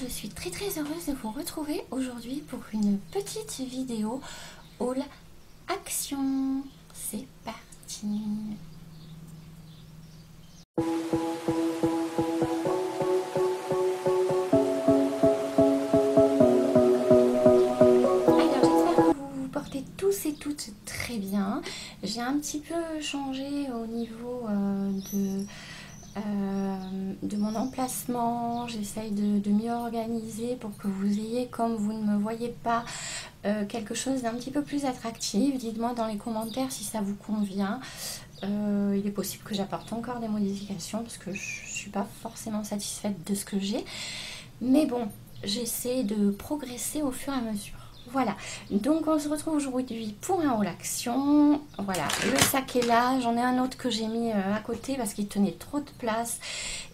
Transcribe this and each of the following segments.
je suis très heureuse de vous retrouver aujourd'hui pour une petite vidéo haul action. C'est parti. Tous et toutes très bien. J'ai un petit peu changé au niveau de mon emplacement. J'essaye de mieux organiser pour que vous ayez, comme vous ne me voyez pas, quelque chose d'un petit peu plus attractif. Dites-moi dans les commentaires si ça vous convient. Il est possible que j'apporte encore des modifications parce que je ne suis pas forcément satisfaite de ce que j'ai. Mais bon, j'essaie de progresser au fur et à mesure. Voilà, donc on se retrouve aujourd'hui pour un haul action. Voilà, le sac est là, j'en ai un autre que j'ai mis à côté parce qu'il tenait trop de place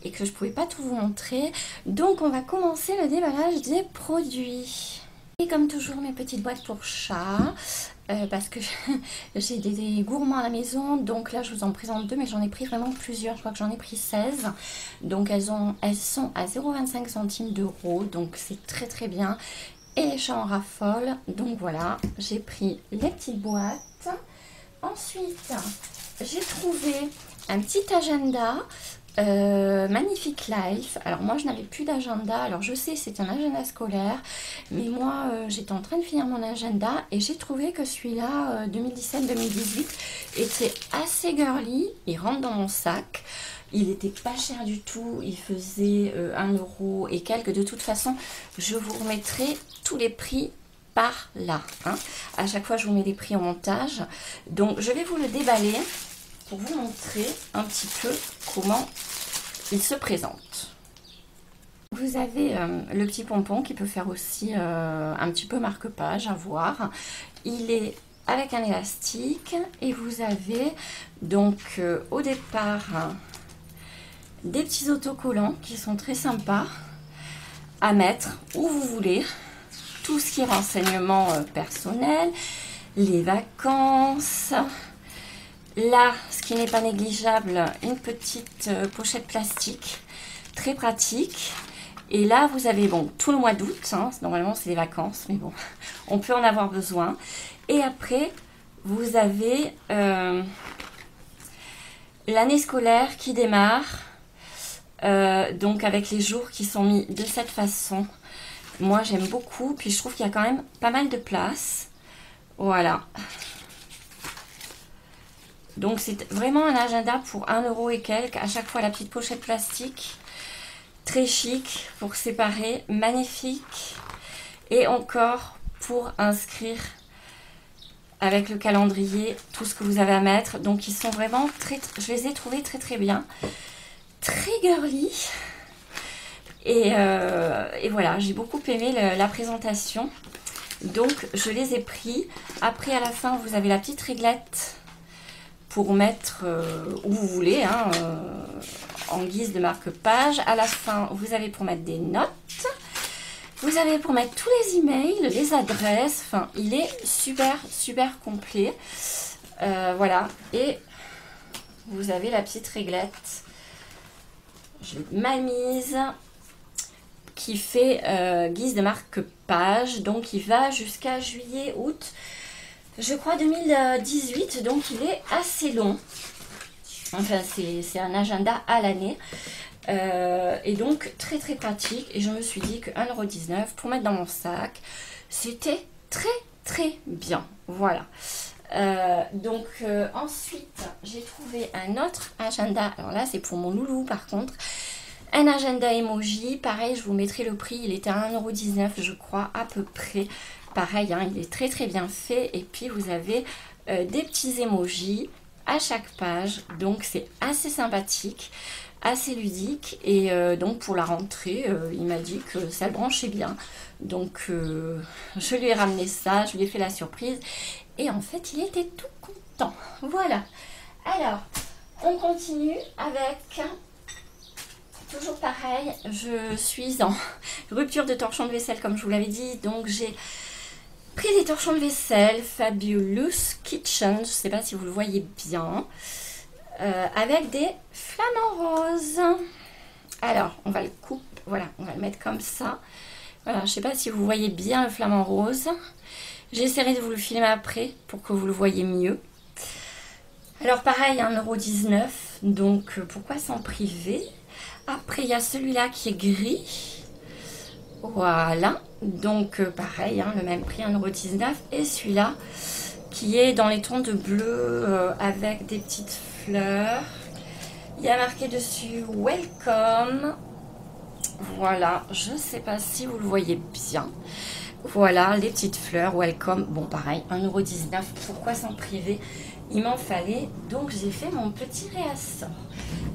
et que je pouvais pas tout vous montrer. Donc on va commencer le déballage des produits. Et comme toujours mes petites boîtes pour chat, parce que j'ai des gourmands à la maison. Donc là je vous en présente deux, mais j'en ai pris vraiment plusieurs, je crois que j'en ai pris 16. Donc elles sont à 0,25 centimes d'euros, donc c'est très bien. Et les chats en raffolent, donc voilà, j'ai pris les petites boîtes. Ensuite, j'ai trouvé un petit agenda Magnifique Life. Alors moi, je n'avais plus d'agenda. Alors je sais, c'est un agenda scolaire, mais moi, j'étais en train de finir mon agenda et j'ai trouvé que celui-là, 2017-2018, était assez girly. Il rentre dans mon sac. Il n'était pas cher du tout, il faisait 1 euro et quelques. De toute façon, je vous remettrai tous les prix par là. Hein. À chaque fois, je vous mets les prix en montage. Donc, je vais vous le déballer pour vous montrer un petit peu comment il se présente. Vous avez le petit pompon qui peut faire aussi un petit peu marque-page à voir. Il est avec un élastique et vous avez donc au départ des petits autocollants qui sont très sympas à mettre où vous voulez. Tout ce qui est renseignements personnels, les vacances. Là, ce qui n'est pas négligeable, une petite pochette plastique, très pratique. Et là, vous avez bon tout le mois d'août, hein, normalement c'est les vacances, mais bon, on peut en avoir besoin. Et après, vous avez l'année scolaire qui démarre. Donc avec les jours qui sont mis de cette façon, moi j'aime beaucoup, puis je trouve qu'il y a quand même pas mal de place. Voilà, donc c'est vraiment un agenda pour 1 euro et quelques. À chaque fois la petite pochette plastique, très chic pour séparer, magnifique. Et encore pour inscrire avec le calendrier tout ce que vous avez à mettre. Donc ils sont vraiment je les ai trouvés très bien, très girly. Et voilà, j'ai beaucoup aimé la présentation. Donc je les ai pris. Après à la fin vous avez la petite réglette pour mettre où vous voulez, hein, en guise de marque-page. À la fin vous avez pour mettre des notes. Vous avez pour mettre tous les emails, les adresses. Enfin il est super complet. Voilà, et vous avez la petite réglette. J'ai ma mise qui fait guise de marque-page, donc il va jusqu'à juillet-août, je crois 2018, donc il est assez long. Enfin, c'est un agenda à l'année. Et donc très pratique. Et je me suis dit que 1,19 € pour mettre dans mon sac, c'était très bien. Voilà. Donc ensuite j'ai trouvé un autre agenda. Alors là c'est pour mon loulou par contre. Un agenda emoji, pareil je vous mettrai le prix, il était à 1,19 € je crois à peu près. Pareil hein, il est très bien fait. Et puis vous avez des petits emojis à chaque page. Donc c'est assez sympathique, assez ludique. Et donc pour la rentrée il m'a dit que ça le branchait bien. Donc je lui ai ramené ça, je lui ai fait la surprise. Et en fait, il était tout content. Voilà. Alors, on continue avec... Toujours pareil, je suis en rupture de torchon de vaisselle, comme je vous l'avais dit. Donc, j'ai pris des torchons de vaisselle Fabulous Kitchen. Je ne sais pas si vous le voyez bien. Avec des flamants roses. Alors, on va le couper voilà, on va le mettre comme ça. Voilà, je ne sais pas si vous voyez bien le flamant rose. J'essaierai de vous le filmer après pour que vous le voyez mieux. Alors pareil, 1,19 €, donc pourquoi s'en priver? Après, il y a celui-là qui est gris. Voilà, donc pareil, hein, le même prix, 1,19 €. Et celui-là qui est dans les tons de bleu avec des petites fleurs. Il y a marqué dessus Welcome. Voilà, je ne sais pas si vous le voyez bien. Voilà, les petites fleurs, Welcome. Bon, pareil, 1,19 €. Pourquoi s'en priver? Il m'en fallait, donc j'ai fait mon petit réassort.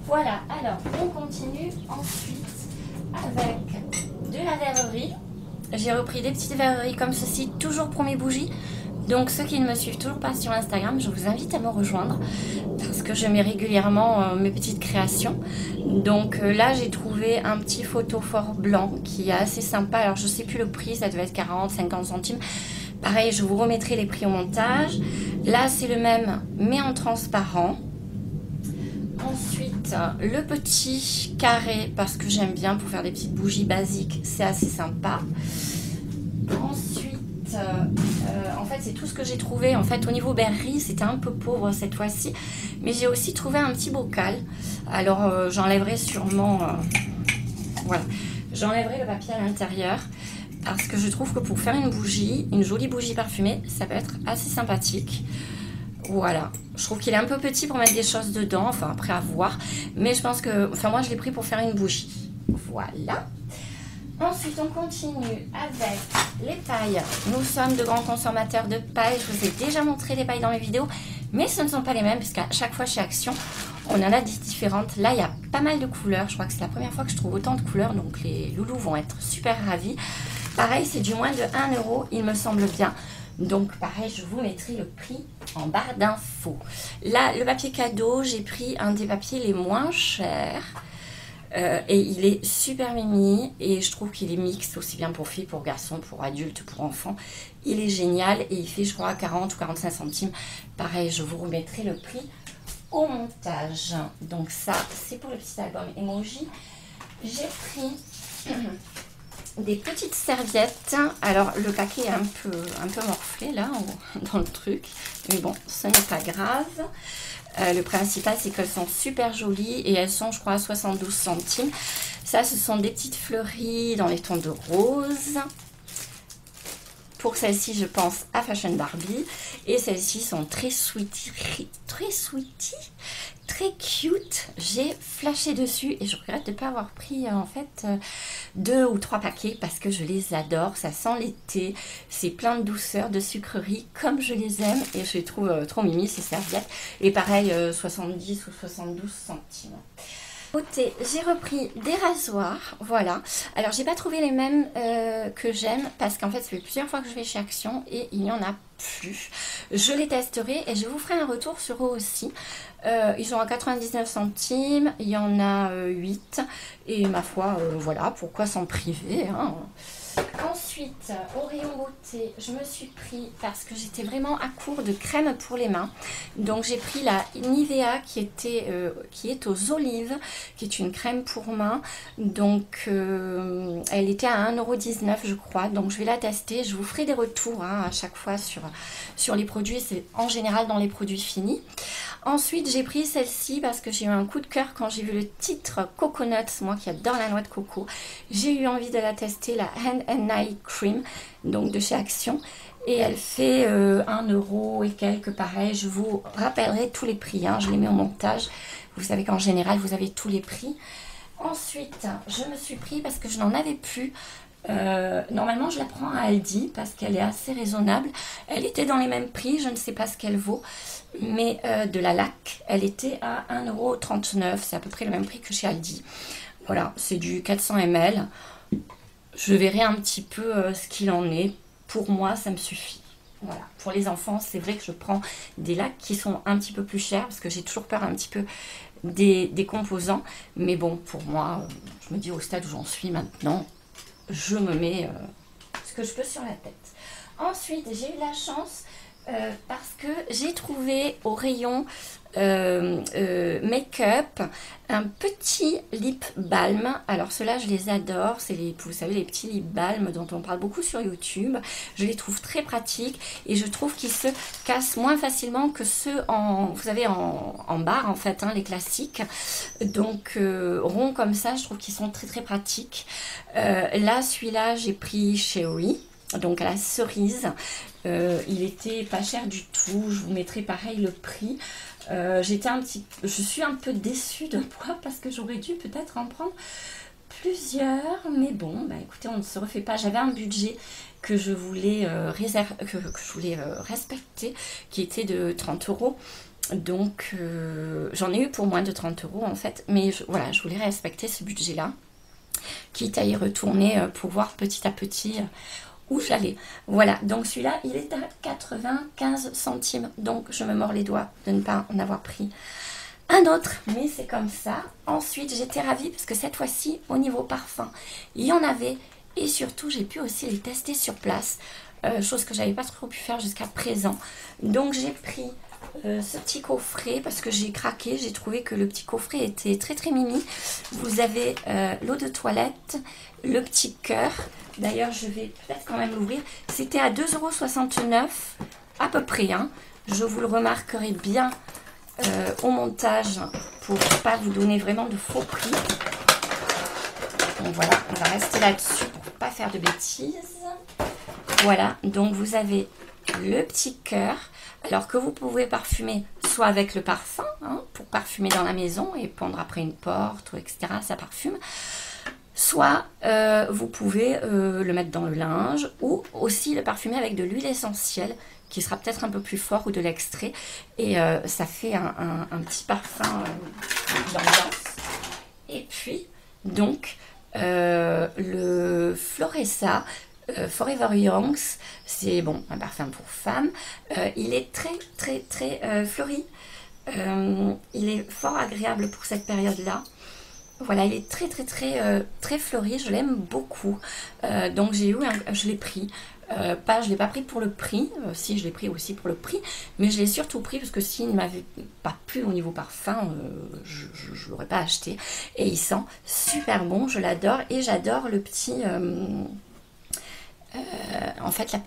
Voilà, alors on continue ensuite avec de la verrerie. J'ai repris des petites verreries comme ceci, toujours pour mes bougies. Donc ceux qui ne me suivent toujours pas sur Instagram, je vous invite à me rejoindre parce que je mets régulièrement mes petites créations. Donc là j'ai trouvé un petit photophore blanc qui est assez sympa. Alors je ne sais plus le prix, ça devait être 40-50 centimes. Pareil, je vous remettrai les prix au montage. Là c'est le même mais en transparent. Ensuite, le petit carré parce que j'aime bien pour faire des petites bougies basiques, c'est assez sympa. Ensuite, en fait, c'est tout ce que j'ai trouvé. En fait, au niveau berry, c'était un peu pauvre cette fois-ci. Mais j'ai aussi trouvé un petit bocal. Alors, j'enlèverai sûrement... voilà. J'enlèverai le papier à l'intérieur. Parce que je trouve que pour faire une bougie, une jolie bougie parfumée, ça peut être assez sympathique. Voilà, je trouve qu'il est un peu petit pour mettre des choses dedans, enfin après à voir, mais je pense que, enfin moi je l'ai pris pour faire une bougie. Voilà. Ensuite on continue avec les pailles. Nous sommes de grands consommateurs de pailles, je vous ai déjà montré les pailles dans mes vidéos, mais ce ne sont pas les mêmes puisqu'à chaque fois chez Action, on en a des différentes. Là il y a pas mal de couleurs, je crois que c'est la première fois que je trouve autant de couleurs, donc les loulous vont être super ravis. Pareil, c'est du moins de 1 €, il me semble bien. Donc pareil, je vous mettrai le prix en barre d'infos. Là, le papier cadeau, j'ai pris un des papiers les moins chers. Et il est super mimi. Et je trouve qu'il est mixte aussi bien pour filles, pour garçons, pour adultes, pour enfants. Il est génial et il fait je crois 40 ou 45 centimes. Pareil, je vous remettrai le prix au montage. Donc ça, c'est pour le petit album emoji. J'ai pris... des petites serviettes. Alors le paquet est un peu morflé là dans le truc, mais bon, ce n'est pas grave. Le principal c'est qu'elles sont super jolies et elles sont je crois à 72 centimes. Ça ce sont des petites fleuries dans les tons de rose. Pour celle-ci je pense à Fashion Barbie et celles-ci sont très sweetie, très cute. J'ai flashé dessus et je regrette de ne pas avoir pris en fait 2 ou 3 paquets parce que je les adore. Ça sent l'été, c'est plein de douceur, de sucreries comme je les aime et je les trouve trop mimi ces serviettes. Et pareil 70 ou 72 centimes. Côté, j'ai repris des rasoirs, voilà. Alors j'ai pas trouvé les mêmes que j'aime parce qu'en fait ça fait plusieurs fois que je vais chez Action et il n'y en a plus. Je les testerai et je vous ferai un retour sur eux aussi. Ils sont à 99 centimes, il y en a 8 et ma foi, voilà, pourquoi s'en priver hein. Ensuite, au rayon beauté, je me suis pris, parce que j'étais vraiment à court de crème pour les mains, donc j'ai pris la Nivea qui est aux olives, qui est une crème pour mains, donc elle était à 1,19 € je crois, donc je vais la tester, je vous ferai des retours hein, à chaque fois sur les produits, c'est en général dans les produits finis. Ensuite, j'ai pris celle-ci parce que j'ai eu un coup de cœur quand j'ai vu le titre Coconut, moi qui adore la noix de coco. J'ai eu envie de la tester, la Hand and Nail Cream, donc de chez Action. Et elle fait 1 € et quelques, pareil. Je vous rappellerai tous les prix, hein, je les mets au montage. Vous savez qu'en général, vous avez tous les prix. Ensuite, je me suis pris, parce que je n'en avais plus, normalement je la prends à Aldi parce qu'elle est assez raisonnable. Elle était dans les mêmes prix, je ne sais pas ce qu'elle vaut, mais de la LAC, elle était à 1,39 €, c'est à peu près le même prix que chez Aldi. Voilà, c'est du 400 ml. Je verrai un petit peu ce qu'il en est. Pour moi, ça me suffit. Voilà. Pour les enfants, c'est vrai que je prends des lacs qui sont un petit peu plus chers parce que j'ai toujours peur un petit peu des composants. Mais bon, pour moi, je me dis au stade où j'en suis maintenant, je me mets ce que je peux sur la tête. Ensuite, j'ai eu la chance Parce que j'ai trouvé au rayon make-up un petit lip balm. Alors ceux-là je les adore, c'est les, vous savez, les petits lip balm dont on parle beaucoup sur YouTube. Je les trouve très pratiques et je trouve qu'ils se cassent moins facilement que ceux en, vous savez, en barre en fait, hein, les classiques. Donc ronds comme ça, je trouve qu'ils sont très très pratiques. Là celui-là j'ai pris Cherry, donc à la cerise. Il était pas cher du tout, je vous mettrai pareil le prix. Je suis un peu déçue de moi parce que j'aurais dû peut-être en prendre plusieurs, mais bon, bah écoutez, on ne se refait pas. J'avais un budget que je voulais respecter, qui était de 30 euros. Donc j'en ai eu pour moins de 30 euros en fait, mais voilà, je voulais respecter ce budget-là, quitte à y retourner pour voir petit à petit où j'allais. Voilà, donc celui-là, il est à 95 centimes. Donc, je me mords les doigts de ne pas en avoir pris un autre. Mais c'est comme ça. Ensuite, j'étais ravie parce que cette fois-ci, au niveau parfum, il y en avait. Et surtout, j'ai pu aussi les tester sur place. Chose que j'avais pas trop pu faire jusqu'à présent. Donc, j'ai pris ce petit coffret parce que j'ai craqué. J'ai trouvé que le petit coffret était très très mimi. Vous avez l'eau de toilette, le petit cœur. D'ailleurs, je vais peut-être quand même l'ouvrir. C'était à 2,69 € à peu près. Hein. Je vous le remarquerai bien au montage pour ne pas vous donner vraiment de faux prix. Donc voilà, on va rester là-dessus pour ne pas faire de bêtises. Voilà, donc vous avez le petit cœur. Alors que vous pouvez parfumer soit avec le parfum, hein, pour parfumer dans la maison et pendre après une porte, etc. Ça parfume. Soit vous pouvez le mettre dans le linge ou aussi le parfumer avec de l'huile essentielle qui sera peut-être un peu plus fort ou de l'extrait et ça fait un petit parfum d'ambiance. Et puis donc le Floressa Forever Young, c'est bon, un parfum pour femmes. Il est très très très fleuri. Il est fort agréable pour cette période-là. Voilà, il est très très très très fleuri, je l'aime beaucoup. Donc je l'ai pris. Je l'ai pas pris pour le prix, si je l'ai pris aussi pour le prix, mais je l'ai surtout pris parce que s'il ne m'avait pas plu au niveau parfum, je ne l'aurais pas acheté. Et il sent super bon, je l'adore et j'adore le petit... en fait, la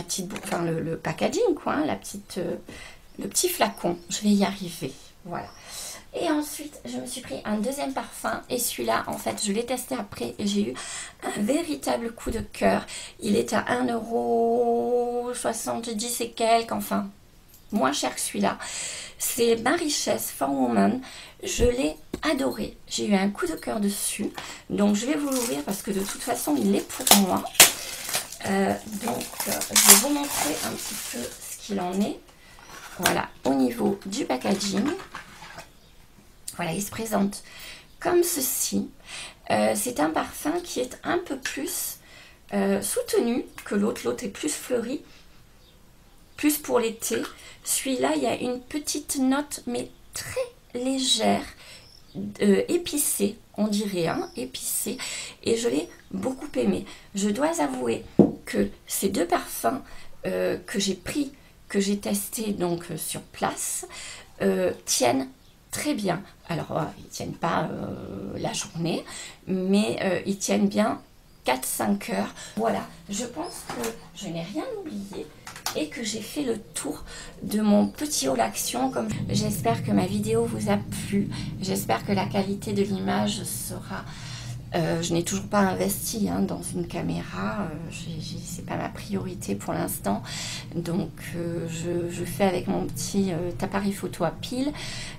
petite, enfin, le packaging, quoi, hein, le petit flacon. Je vais y arriver. Voilà. Et ensuite, je me suis pris un deuxième parfum. Et celui-là, en fait, je l'ai testé après. Et j'ai eu un véritable coup de cœur. Il est à 1,70 € et quelques. Enfin, moins cher que celui-là. C'est Ma Richesse for Woman. Je l'ai adoré. J'ai eu un coup de cœur dessus. Donc, je vais vous l'ouvrir parce que de toute façon, il est pour moi. Je vais vous montrer un petit peu ce qu'il en est. Voilà, au niveau du packaging. Voilà, il se présente comme ceci. C'est un parfum qui est un peu plus soutenu que l'autre. L'autre est plus fleuri, plus pour l'été. Celui-là, il y a une petite note, mais très légère, épicée, on dirait, hein, épicée. Et je l'ai beaucoup aimé. Je dois avouer que ces deux parfums que j'ai pris, que j'ai testés donc sur place, tiennent très bien. Alors, ils ne tiennent pas la journée, mais ils tiennent bien 4-5 heures. Voilà, je pense que je n'ai rien oublié et que j'ai fait le tour de mon petit haul action. J'espère que ma vidéo vous a plu. J'espère que la qualité de l'image sera... je n'ai toujours pas investi dans une caméra, c'est pas ma priorité pour l'instant, donc je fais avec mon petit appareil photo à pile,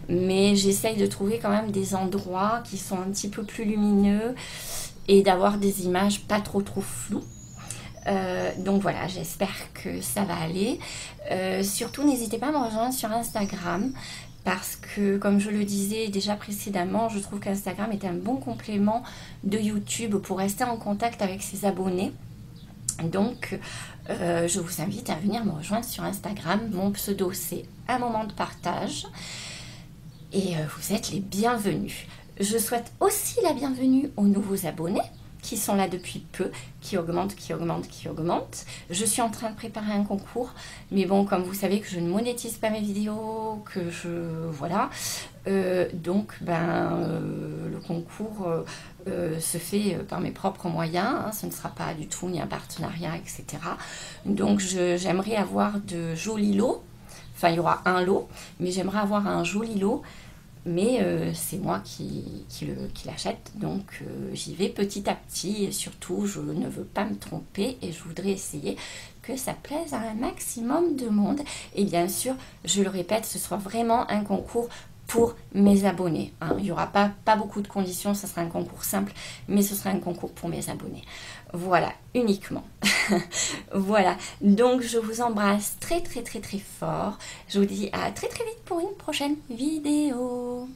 mais j'essaye de trouver quand même des endroits qui sont un petit peu plus lumineux et d'avoir des images pas trop floues. Donc voilà, j'espère que ça va aller. Surtout, n'hésitez pas à me rejoindre sur Instagram. Parce que, comme je le disais déjà précédemment, je trouve qu'Instagram est un bon complément de YouTube pour rester en contact avec ses abonnés. Donc, je vous invite à venir me rejoindre sur Instagram. Mon pseudo, c'est Un Moment de Partage. Et vous êtes les bienvenus. Je souhaite aussi la bienvenue aux nouveaux abonnés. qui sont là depuis peu, qui augmentent, qui augmentent, qui augmentent. Je suis en train de préparer un concours, mais bon, comme vous savez que je ne monétise pas mes vidéos, que je... voilà. Donc, le concours se fait par mes propres moyens, hein, ce ne sera pas du tout ni un partenariat, etc. Donc, j'aimerais avoir de jolis lots. Enfin, il y aura un lot, mais j'aimerais avoir un joli lot. Mais c'est moi qui l'achète, donc j'y vais petit à petit. Et surtout, je ne veux pas me tromper et je voudrais essayer que ça plaise à un maximum de monde. Et bien sûr, je le répète, ce sera vraiment un concours pour mes abonnés, hein. Il n'y aura pas beaucoup de conditions, ce sera un concours simple, mais ce sera un concours pour mes abonnés. Voilà, uniquement. Voilà, donc je vous embrasse très très très très fort. Je vous dis à très très vite pour une prochaine vidéo.